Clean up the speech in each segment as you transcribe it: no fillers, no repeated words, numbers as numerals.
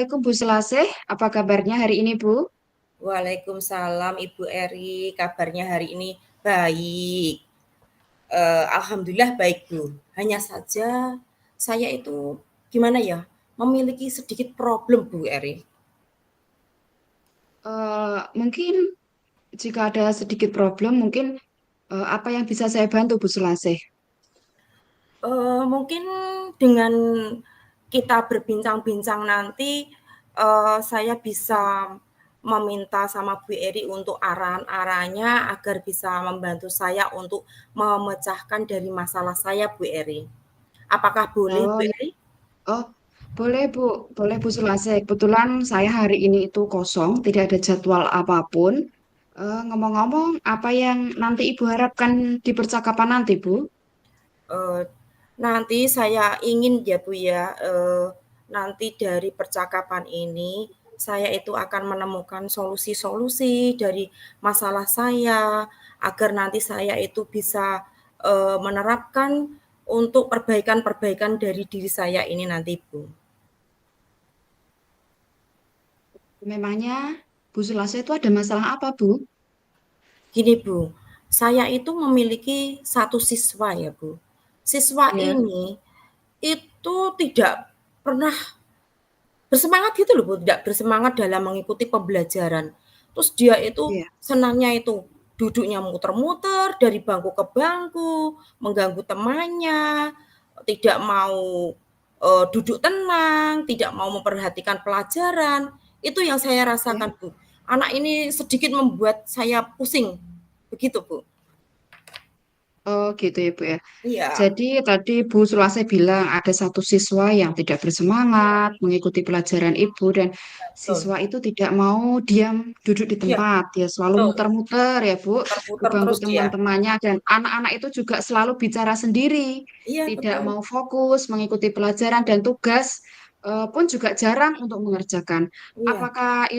Assalamualaikum Bu Selasih, apa kabarnya hari ini Bu? Waalaikumsalam Ibu Eri, kabarnya hari ini baik. Alhamdulillah baik Bu. Hanya saja saya itu gimana ya, memiliki sedikit problem Bu Eri. Mungkin jika ada sedikit problem, mungkin apa yang bisa saya bantu Bu Selasih? Mungkin dengan kita berbincang-bincang nanti, saya bisa meminta sama Bu Eri untuk arahan-arahannya agar bisa membantu saya untuk memecahkan dari masalah saya Bu Eri. Apakah boleh Oh, Bu ya. Eri? Oh, boleh Bu, boleh Bu Selasih. Kebetulan saya hari ini itu kosong, tidak ada jadwal apapun. Ngomong-ngomong, apa yang nanti Ibu harapkan di percakapan nanti Bu? Eee, Nanti saya ingin ya Bu ya, nanti dari percakapan ini, saya itu akan menemukan solusi-solusi dari masalah saya, agar nanti saya itu bisa, menerapkan untuk perbaikan-perbaikan dari diri saya ini nanti Bu. Memangnya Bu Selasih itu ada masalah apa Bu? Gini Bu, saya itu memiliki satu siswa ya Bu. Siswa Ya, ini itu tidak pernah bersemangat gitu loh Bu, tidak bersemangat dalam mengikuti pembelajaran. Terus dia itu ya, senangnya itu duduknya muter-muter dari bangku ke bangku, mengganggu temannya, tidak mau, duduk tenang, tidak mau memperhatikan pelajaran. Itu yang saya ya. rasakan Bu. Anak ini sedikit membuat saya pusing, begitu Bu. Oh gitu ya Bu ya. Iya, Jadi tadi Bu Sulase bilang ada satu siswa yang tidak bersemangat mengikuti pelajaran Ibu dan betul. siswa itu tidak mau diam duduk di Iya, tempat. Dia selalu betul. muter-muter ya Bu ke Muter-muter bangku terus dia. teman-temannya dan anak-anak itu juga selalu bicara sendiri, Iya, tidak betul. mau fokus mengikuti pelajaran dan tugas pun juga jarang untuk mengerjakan. Iya. Apakah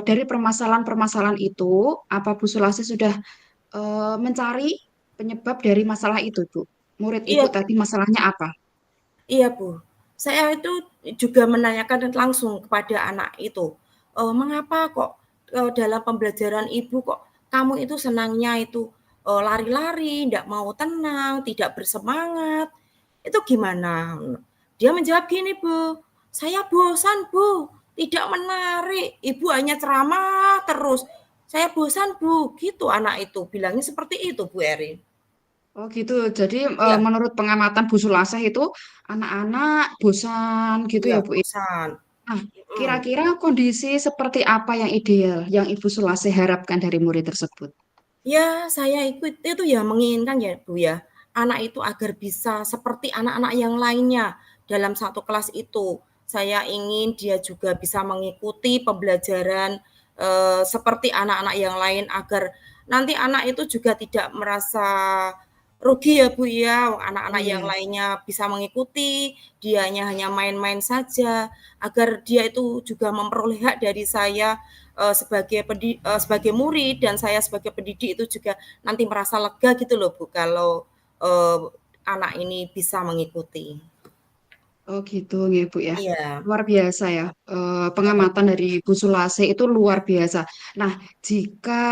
dari permasalahan-permasalahan itu, apa Bu Sulase sudah mencari penyebab dari masalah itu, Bu? Murid Ibu Iya, tadi masalahnya apa? iya, Bu. Saya itu juga menanyakan langsung kepada anak itu, "Mengapa kok, dalam pembelajaran Ibu kok kamu itu senangnya itu, lari-lari, ndak mau tenang, tidak bersemangat, itu gimana?" Dia menjawab gini, Bu, "Saya bosan, Bu, tidak menarik, Ibu hanya ceramah terus, saya bosan, Bu." Gitu anak itu, bilangnya seperti itu, Bu Erin. Oh gitu. Jadi Iya, menurut pengamatan Bu Sulaseh itu anak-anak bosan gitu iya, ya Bu ya? bosan, Nah, mhm. kira-kira kondisi seperti apa yang ideal yang Ibu Sulaseh harapkan dari murid tersebut? Ya, saya ikut itu ya menginginkan ya, Bu, ya, anak itu agar bisa seperti anak-anak yang lainnya dalam satu kelas itu. Saya ingin dia juga bisa mengikuti pembelajaran, seperti anak-anak yang lain agar nanti anak itu juga tidak merasa rugi ya, Bu, ya, anak-anak yang Iya. lainnya bisa mengikuti, dianya hanya main-main saja, agar dia itu juga memperoleh hak dari saya sebagai murid dan saya sebagai pendidik itu juga nanti merasa lega gitu loh Bu kalau, eee, anak ini bisa mengikuti. Oh gitu ya Bu ya. Iya, Luar biasa ya. Pengamatan dari Bu Sulase itu luar biasa. Nah, jika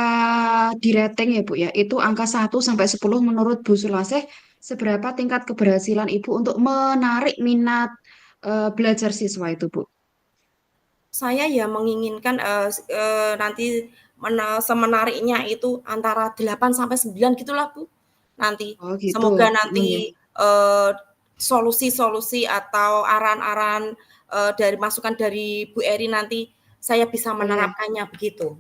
di rating ya Bu ya, itu angka 1 sampai 10 menurut Bu Sulase, seberapa tingkat keberhasilan Ibu untuk menarik minat belajar siswa itu Bu? saya ya menginginkan, nanti semenariknya itu antara 8 sampai 9 gitulah Bu, nanti. Oh gitu. Semoga Hmm, nanti, ya. solusi-solusi atau arahan-arahan, dari masukan dari Bu Eri nanti saya bisa Oh ya. menerapkannya begitu.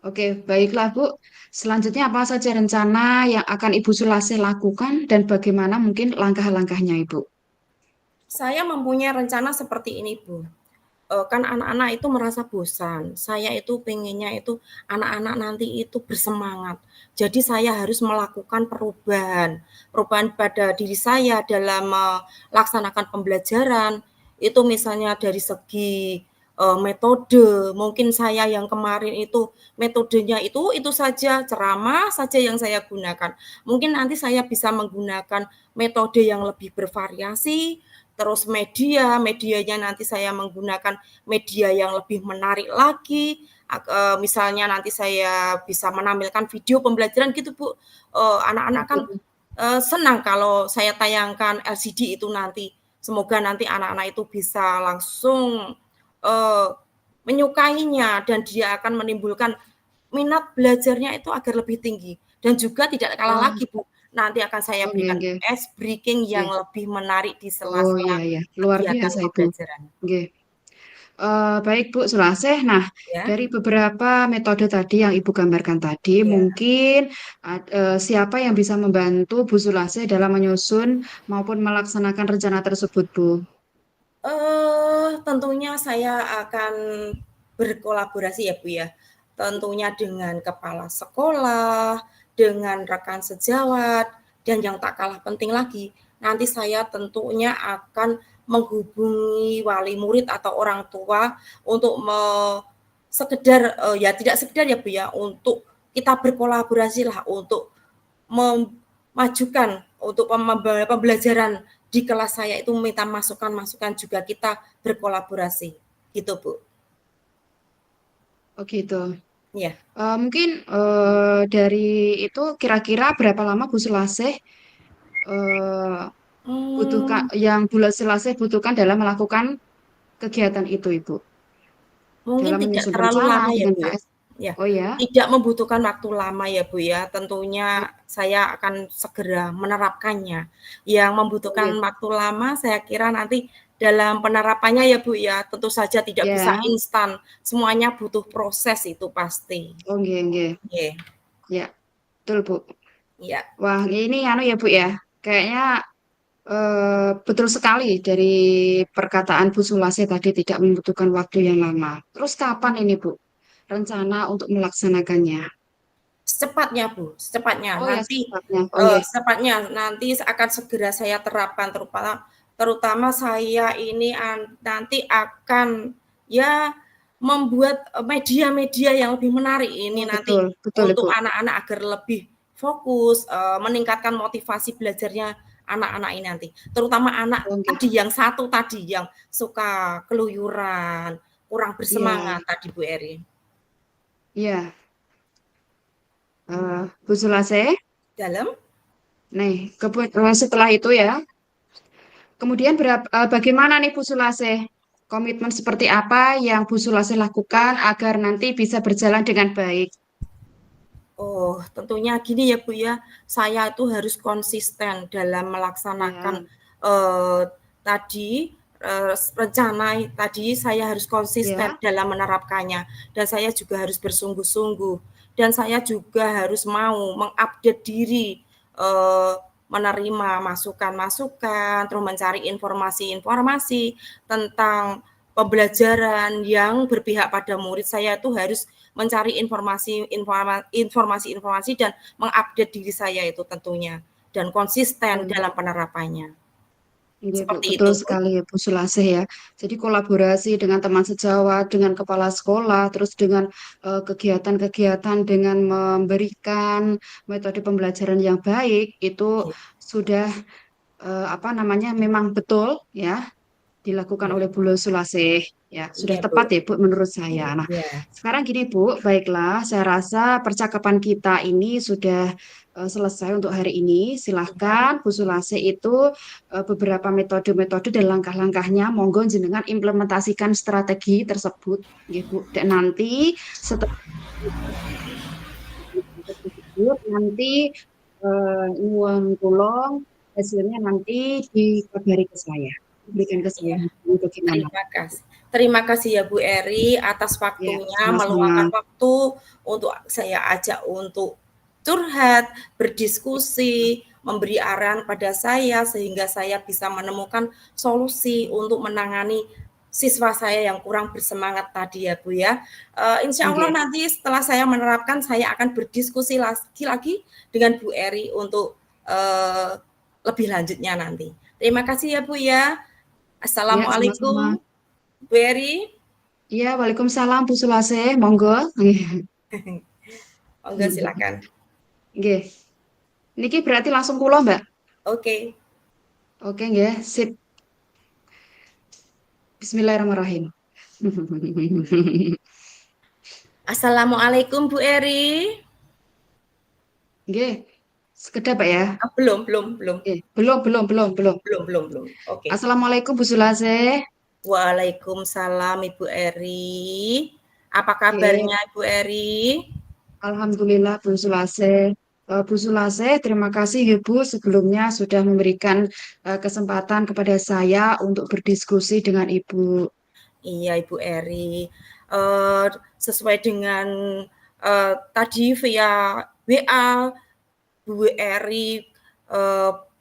Oke, baiklah Bu. Selanjutnya apa saja rencana yang akan Ibu Sulase lakukan dan bagaimana mungkin langkah-langkahnya Ibu? Saya mempunyai rencana seperti ini Bu. Kan anak-anak itu merasa bosan. Saya itu pengennya itu anak-anak nanti itu bersemangat. Jadi saya harus melakukan perubahan, perubahan pada diri saya dalam melaksanakan pembelajaran. Itu misalnya dari segi, metode, mungkin saya yang kemarin itu metodenya itu saja, ceramah saja yang saya gunakan. Mungkin nanti saya bisa menggunakan metode yang lebih bervariasi, terus medianya nanti saya menggunakan media yang lebih menarik lagi, misalnya nanti saya bisa menampilkan video pembelajaran gitu Bu. Anak-anak kan senang kalau saya tayangkan LCD itu nanti. Semoga nanti anak-anak itu bisa langsung menyukainya dan dia akan menimbulkan minat belajarnya itu agar lebih tinggi. Dan juga tidak kalah Oh, lagi Bu, nanti akan saya oke, berikan oke, ice breaking yang oke. lebih menarik di Oh iya sela-sela ya, luar kegiatan biasa Ibu. pembelajaran. Oke. Baik Bu Sulaseh. Nah, Ya, dari beberapa metode tadi yang Ibu gambarkan tadi, ya. mungkin siapa yang bisa membantu Bu Sulaseh dalam menyusun maupun melaksanakan rencana tersebut, Bu? Tentunya saya akan berkolaborasi ya Bu ya. Tentunya dengan kepala sekolah, dengan rekan sejawat, dan yang tak kalah penting lagi, nanti saya tentunya akan menghubungi wali murid atau orang tua untuk sekedar ya tidak sekedar ya Bu ya, untuk kita berkolaborasi lah untuk memajukan untuk pembelajaran di kelas saya itu minta masukan-masukan juga kita berkolaborasi, gitu Bu. Oh gitu. Ya. Mungkin dari itu kira-kira berapa lama Bu Sulaseh eh, Hmm, yang Bu Sulaseh butuhkan dalam melakukan kegiatan itu, Ibu? mungkin Dalam tidak menyusun terlalu rencana lama ya dengan Bu ya. WS. Ya, Oh ya, tidak membutuhkan waktu lama ya Bu ya. Tentunya saya akan segera menerapkannya. Yang oh membutuhkan gitu. waktu lama saya kira nanti dalam penerapannya ya Bu ya. Tentu saja tidak bisa Ya, instan. Semuanya butuh proses itu pasti. oh nggih, nggih. Oke. Ya, betul Bu. Ya. Wah, ini anu ya Bu ya. Kayaknya betul sekali dari perkataan Bu Sulase tadi tidak membutuhkan waktu yang lama. Terus kapan ini Bu rencana untuk melaksanakannya? Secepatnya, Bu, secepatnya. Oh ya, Nanti, secepatnya. Oh nggih. secepatnya nanti akan segera saya terapkan terutama terutama saya ini nanti akan ya membuat, media-media yang lebih menarik ini Oh nanti betul, betul untuk Ibu. anak-anak agar lebih fokus, meningkatkan motivasi belajarnya anak-anak ini nanti. Terutama anak Oh nggih. tadi yang satu tadi yang suka keluyuran, kurang Iya, bersemangat tadi Bu Eri. iya. Bu Sulase, Dalam nih setelah itu ya, kemudian bagaimana nih Bu Sulase? Komitmen seperti apa yang Bu Sulase lakukan agar nanti bisa berjalan dengan baik? Oh, tentunya gini ya Bu ya, saya itu harus konsisten dalam Ya, melaksanakan, tadi, rencana tadi saya harus konsisten ya, dalam menerapkannya dan saya juga harus bersungguh-sungguh dan saya juga harus mau mengupdate diri, menerima masukan-masukan, terus mencari informasi-informasi tentang pembelajaran yang berpihak pada murid. Saya itu harus mencari informasi-informasi dan mengupdate diri saya itu tentunya dan konsisten ya. dalam penerapannya. Iya, Bu, Seperti betul itu, Bu. sekali ya Bu Sulasih ya. Jadi kolaborasi dengan teman sejawat, dengan kepala sekolah, terus dengan kegiatan-kegiatan dengan memberikan metode pembelajaran yang baik itu Iya, sudah apa namanya memang betul ya dilakukan iya, oleh Bu Sulasih. Ya, sudah iya, Bu. tepat ya Bu menurut saya. Nah, Iya, sekarang gini Bu, baiklah, saya rasa percakapan kita ini sudah selesai untuk hari ini. iya, Silahkan Bu Sulasih itu beberapa metode-metode dan langkah-langkahnya, monggo jenengan implementasikan strategi tersebut, ya Bu. Dan nanti setelah tersebut, nanti nyuwun tulung hasilnya nanti dikabari ke saya, berikan ke saya iya. bagaimana. Terima kasih. Terima kasih ya Bu Eri atas Ya, waktunya, sama-sama. meluangkan waktu untuk saya ajak untuk curhat, berdiskusi, memberi arahan pada saya sehingga saya bisa menemukan solusi untuk menangani siswa saya yang kurang bersemangat tadi ya Bu ya. Insya Allah Oke. nanti setelah saya menerapkan saya akan berdiskusi lagi dengan Bu Eri untuk lebih lanjutnya nanti. Terima kasih ya Bu ya. Ya, sama-sama. Assalamualaikum, Bu Eri. Iya, Waalaikumsalam Bu Sulase, monggo. Monggo silakan. Nggih. Niki berarti langsung kula, Mbak. Oke. Oke, nggih. Sip. Bismillahirrahmanirrahim. Assalamualaikum Bu Eri. Nggih, sekedap Pak ya. Belum, belum, belum, Belum. belum. Oke. Assalamualaikum Bu Sulase. Waalaikumsalam Ibu Eri. Apa Nggih, kabarnya Ibu Eri? Alhamdulillah Bu Sulase. Bu Sulase, terima kasih ya Bu sebelumnya sudah memberikan kesempatan kepada saya untuk berdiskusi dengan Ibu. Iya Ibu Eri. Sesuai dengan tadi via WA Bu Eri,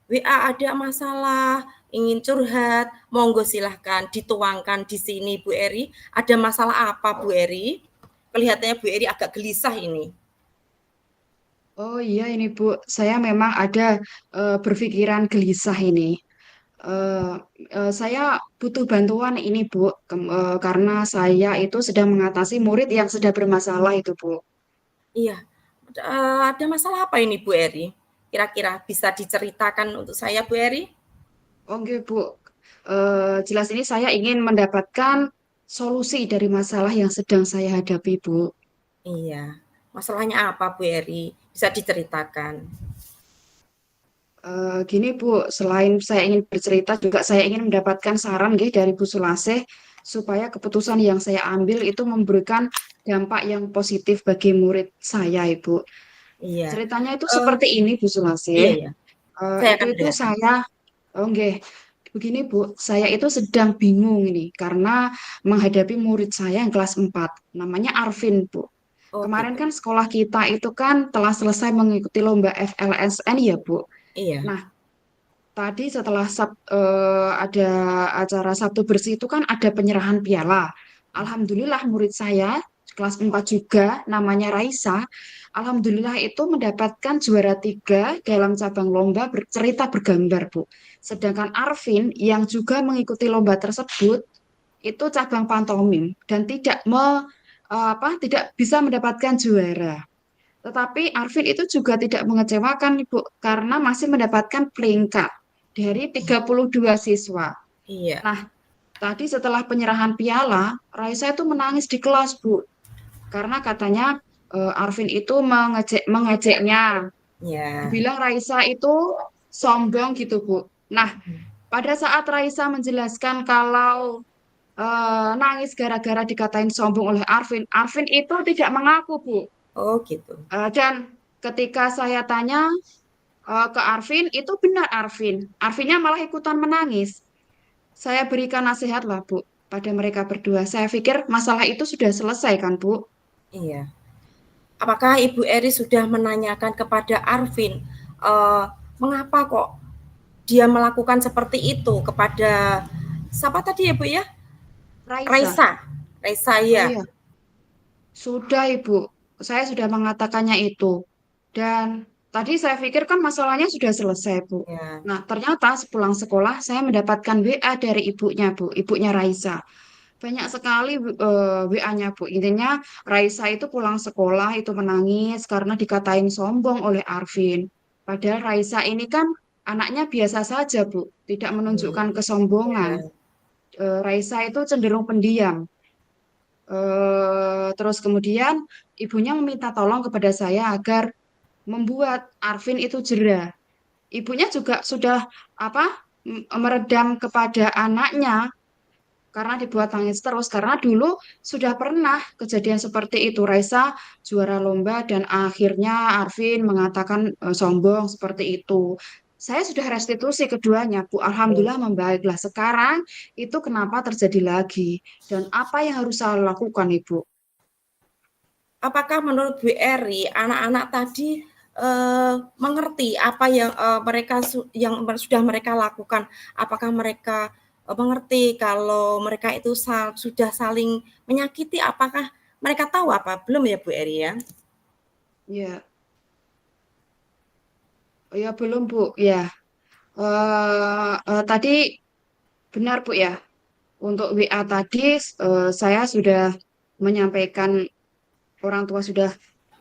WA ada masalah, ingin curhat, monggo silahkan dituangkan di sini Bu Eri. Ada masalah apa Bu Eri? Kelihatannya Bu Eri agak gelisah ini. Oh iya ini Bu, saya memang ada berpikiran gelisah ini. Eh, saya butuh bantuan ini Bu, karena saya itu sedang mengatasi murid yang sedang bermasalah itu Bu. Iya, ada masalah apa ini Bu Eri? Kira-kira bisa diceritakan untuk saya Bu Eri? Oke Bu, jelas ini saya ingin mendapatkan solusi dari masalah yang sedang saya hadapi Bu. Iya, masalahnya apa Bu Eri? Bisa diceritakan. Gini Bu, selain saya ingin bercerita juga saya ingin mendapatkan saran nggih dari Bu Sulaseh supaya keputusan yang saya ambil itu memberikan dampak yang positif bagi murid saya Ibu. Iya, Ceritanya itu eee, seperti ini Bu Sulaseh. iya ya, saya Itu akan itu mendengarkan. saya, oh nggih, begini Bu, saya itu sedang bingung ini karena menghadapi murid saya yang kelas 4, namanya Arvin Bu. Oh Kemarin gitu, kan sekolah kita itu kan telah selesai mengikuti lomba FLSN ya Bu. iya, Nah, tadi setelah ada acara Sabtu Bersih itu kan ada penyerahan piala. Alhamdulillah murid saya kelas 4 juga namanya Raisa. Alhamdulillah itu mendapatkan juara 3 dalam cabang lomba bercerita bergambar, Bu. Sedangkan Arvin yang juga mengikuti lomba tersebut itu cabang pantomim dan tidak bisa mendapatkan juara. Tetapi Arvin itu juga tidak mengecewakan, Ibu, karena masih mendapatkan peringkat dari 32 siswa. iya. Nah, tadi setelah penyerahan piala, Raisa itu menangis di kelas, Bu, karena katanya Arvin itu mengejeknya, Ya, bilang Raisa itu sombong gitu, Bu. Nah, pada saat Raisa menjelaskan kalau nangis gara-gara dikatain sombong oleh Arvin, Arvin itu tidak mengaku, Bu. oh gitu. Dan ketika saya tanya ke Arvin, itu benar Arvin. Arvinnya malah ikutan menangis. Saya berikan nasihat lah, Bu, pada mereka berdua. Saya pikir masalah itu sudah selesai kan, Bu? Iya. Apakah Ibu Eri sudah menanyakan kepada Arvin, eee, mengapa kok dia melakukan seperti itu kepada siapa tadi ya, Bu, ya? Raisa. Raisa? Raisa, Oh ya? iya, sudah Ibu. Saya sudah mengatakannya itu. Dan tadi saya pikir kan masalahnya sudah selesai, Bu. Ya, Nah, ternyata sepulang sekolah saya mendapatkan WA dari ibunya, Bu, ibunya Raisa. Banyak sekali WA-nya, Bu. Intinya Raisa itu pulang sekolah itu menangis karena dikatain sombong oleh Arvin. Padahal Raisa ini kan anaknya biasa saja, Bu. Tidak menunjukkan kesombongan. iya, Raisa itu cenderung pendiam. Terus kemudian ibunya meminta tolong kepada saya agar membuat Arvin itu jera. Ibunya juga sudah apa meredam kepada anaknya karena dibuat nangis terus karena dulu sudah pernah kejadian seperti itu. Raisa juara lomba dan akhirnya Arvin mengatakan sombong seperti itu. Saya sudah restitusi keduanya, Bu. Alhamdulillah oke. membaiklah. Sekarang itu kenapa terjadi lagi dan apa yang harus saya lakukan, Ibu? Apakah menurut Bu Eri, anak-anak tadi, mengerti apa yang, mereka sudah mereka lakukan? Apakah mereka, mengerti kalau mereka itu sudah saling menyakiti? Apakah mereka tahu apa? Belum ya Bu Eri ya? Ya, ya belum, Bu. Ya, tadi benar, Bu ya. Untuk WA tadi saya sudah menyampaikan orang tua sudah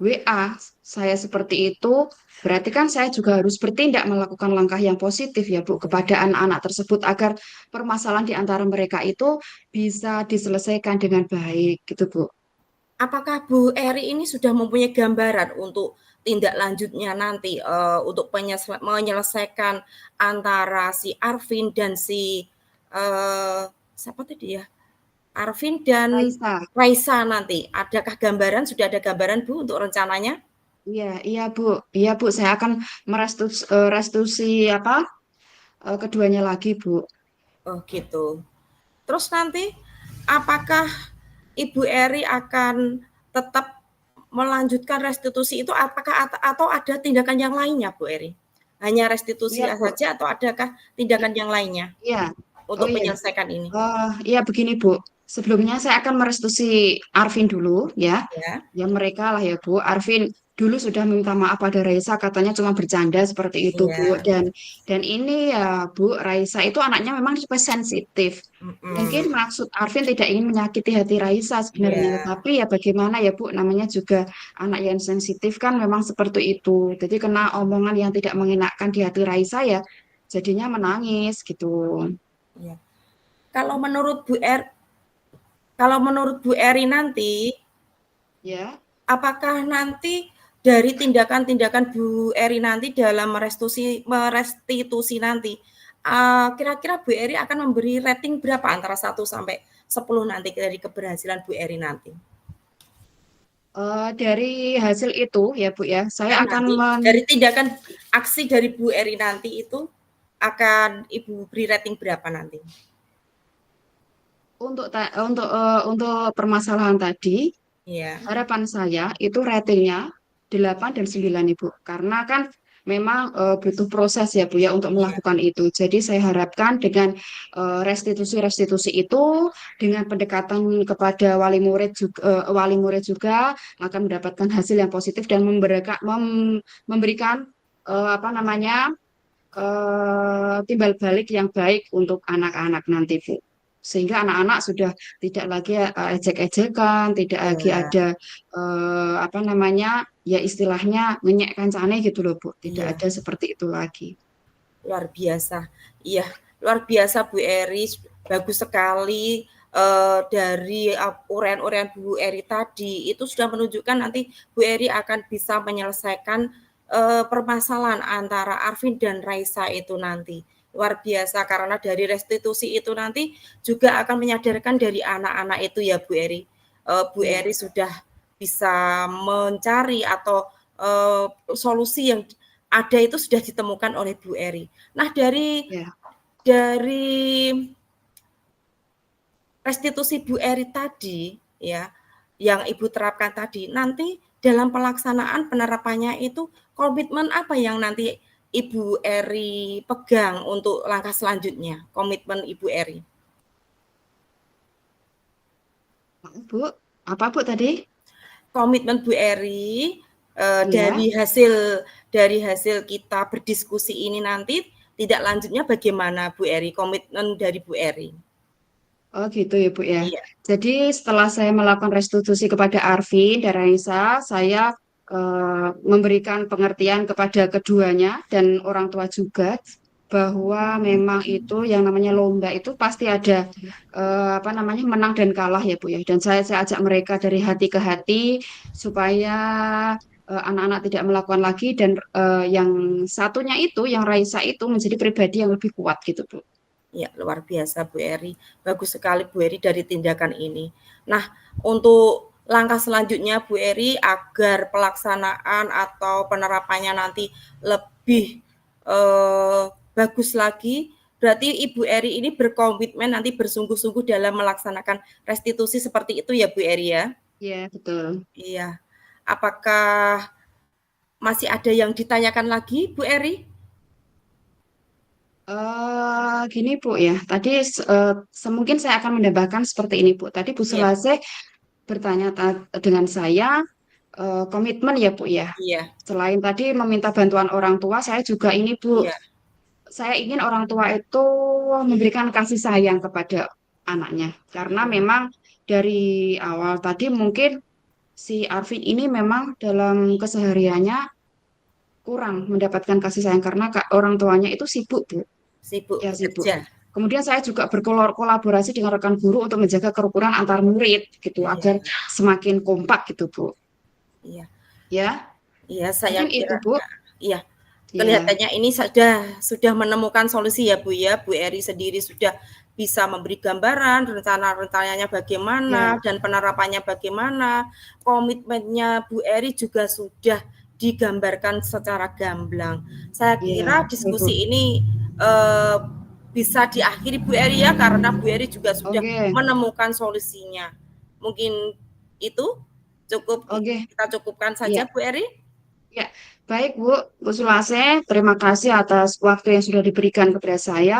WA saya seperti itu, berarti kan saya juga harus bertindak melakukan langkah yang positif ya Bu kepada anak-anak tersebut agar permasalahan di antara mereka itu bisa diselesaikan dengan baik gitu Bu. Apakah Bu Eri ini sudah mempunyai gambaran untuk tindak lanjutnya nanti untuk menyelesaikan antara si Arvin dan si siapa tadi ya? Arvin dan Raisa. Raisa nanti. Adakah gambaran, sudah ada gambaran Bu untuk rencananya? Iya, iya Bu. Iya Bu, saya akan restitusi apa keduanya lagi Bu. Oh gitu. Terus nanti apakah Ibu Eri akan tetap melanjutkan restitusi itu apakah atau ada tindakan yang lainnya Bu Eri? Hanya restitusi Iya Bu. saja atau adakah tindakan yang lainnya Iya. Oh untuk iya. menyelesaikan ini? Iya begini Bu. Sebelumnya saya akan merestitusi Arvin dulu ya. Ya, Ya mereka lah ya Bu. Arvin dulu sudah minta maaf pada Raisa katanya cuma bercanda seperti itu Bu. iya. Dan ini ya Bu, Raisa itu anaknya memang tipe sensitif. Mungkin Mhm, maksud Arvin tidak ingin menyakiti hati Raisa sebenarnya, iya, tetapi ya bagaimana ya Bu, namanya juga anak yang sensitif kan memang seperti itu. Jadi kena omongan yang tidak mengenakan di hati Raisa ya, jadinya menangis gitu. iya. Kalau menurut kalau menurut Bu Eri nanti, Ya. apakah nanti dari tindakan-tindakan Bu Eri nanti dalam merestitusi nanti, kira-kira Bu Eri akan memberi rating berapa antara 1 sampai 10 nanti dari keberhasilan Bu Eri nanti? Dari hasil itu ya Bu ya, saya Ya akan nanti dari tindakan aksi dari Bu Eri nanti itu akan Ibu beri rating berapa nanti? untuk permasalahan tadi, Iya, harapan saya itu ratingnya 8 dan 9 Ibu. Karena kan memang butuh proses ya Bu ya untuk iya, melakukan itu. Jadi saya harapkan dengan restitusi-restitusi itu dengan pendekatan kepada wali murid juga akan mendapatkan hasil yang positif dan memberikan apa namanya timbal balik yang baik untuk anak-anak nanti, Bu. Sehingga anak-anak sudah tidak lagi ejek-ejekan, tidak lagi iya, ada apa namanya, ya istilahnya ngenyek kancane gitu loh, Bu. Tidak iya. ada seperti itu lagi. Luar biasa. Iya, luar biasa Bu Eri, bagus sekali dari uraian-uraian Bu Eri tadi itu sudah menunjukkan nanti Bu Eri akan bisa menyelesaikan permasalahan antara Arvin dan Raisa itu nanti. Luar biasa karena dari restitusi itu nanti juga akan menyadarkan dari anak-anak itu ya Bu Eri. Bu Ya, Eri sudah bisa mencari atau solusi yang ada itu sudah ditemukan oleh Bu Eri. Nah, ya. dari restitusi Bu Eri tadi ya, yang Ibu terapkan tadi, nanti dalam pelaksanaan penerapannya itu komitmen apa yang nanti Ibu Eri pegang untuk langkah selanjutnya? Komitmen Ibu Eri. Bu, apa Bu tadi? Komitmen Bu Eri Ya. dari hasil kita berdiskusi ini nanti tidak lanjutnya bagaimana Bu Eri? Komitmen dari Bu Eri. Oh gitu ya Bu ya. Iya, Jadi setelah saya melakukan restitusi kepada Arvin dan Raisa, saya memberikan pengertian kepada keduanya dan orang tua juga bahwa memang itu yang namanya lomba itu pasti ada apa namanya menang dan kalah ya Bu ya. Dan saya ajak mereka dari hati ke hati supaya anak-anak tidak melakukan lagi dan yang satunya itu yang Raisa itu menjadi pribadi yang lebih kuat gitu Bu. ya luar biasa Bu Eri. Bagus sekali Bu Eri dari tindakan ini. Nah, untuk langkah selanjutnya Bu Eri agar pelaksanaan atau penerapannya nanti lebih bagus lagi, berarti Ibu Eri ini berkomitmen nanti bersungguh-sungguh dalam melaksanakan restitusi seperti itu ya Bu Eri ya? Ya, betul. Iya. Apakah masih ada yang ditanyakan lagi Bu Eri? Gini Bu ya, tadi semungkin saya akan menambahkan seperti ini Bu. Tadi Bu Iya, Selase bertanya dengan saya komitmen ya Bu ya. iya, Selain tadi meminta bantuan orang tua, saya juga ini Bu, iya, saya ingin orang tua itu memberikan kasih sayang kepada anaknya. Karena iya, memang dari awal tadi mungkin si Arvin ini memang dalam kesehariannya kurang mendapatkan kasih sayang karena orang tuanya itu sibuk, Bu. Sibuk Ya, sibuk. bekerja. Kemudian saya juga berkolaborasi dengan rekan guru untuk menjaga kerukunan antar murid gitu Iya, agar semakin kompak gitu, Bu. iya. Ya, Iya, saya mungkin itu, kira Bu. iya, Ya, kelihatannya ini sudah menemukan solusi ya, Bu, ya. Bu Eri sendiri sudah bisa memberi gambaran rencana-rencananya bagaimana ya, dan penerapannya bagaimana. Komitmennya Bu Eri juga sudah digambarkan secara gamblang. Saya ya, kira betul, Bu. diskusi ini eh, bisa diakhiri Bu Eri ya karena Bu Eri juga sudah Oke, menemukan solusinya. Mungkin itu cukup oke. kita cukupkan saja Ya, Bu Eri. ya. Baik, Bu Sulase, terima kasih atas waktu yang sudah diberikan kepada saya.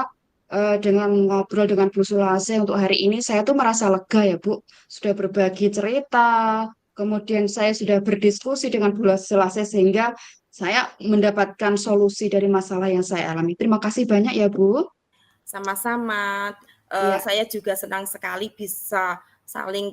Dengan ngobrol dengan Bu Sulase untuk hari ini, saya tuh merasa lega ya, Bu. Sudah berbagi cerita, kemudian saya sudah berdiskusi dengan Bu Sulase sehingga saya mendapatkan solusi dari masalah yang saya alami. Terima kasih banyak ya, Bu. Sama-sama. Iya, Saya juga senang sekali bisa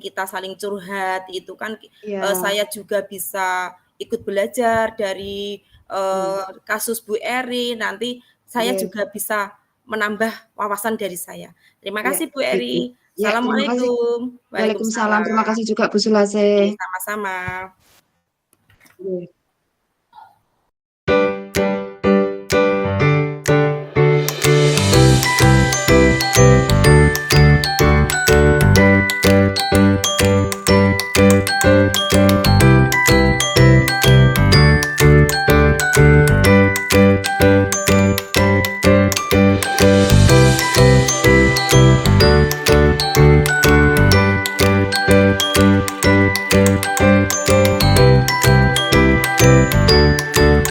kita saling curhat itu kan iya, saya juga bisa ikut belajar dari iya, kasus Bu Eri. Nanti saya iya, juga bisa menambah wawasan dari saya. Terima iya, kasih Bu baik, Bu. Eri. Ya, terima kasih. Assalamualaikum. Waalaikumsalam. Terima Waalaikumsalam. kasih juga Bu Sulase. Oke, sama-sama. Iya.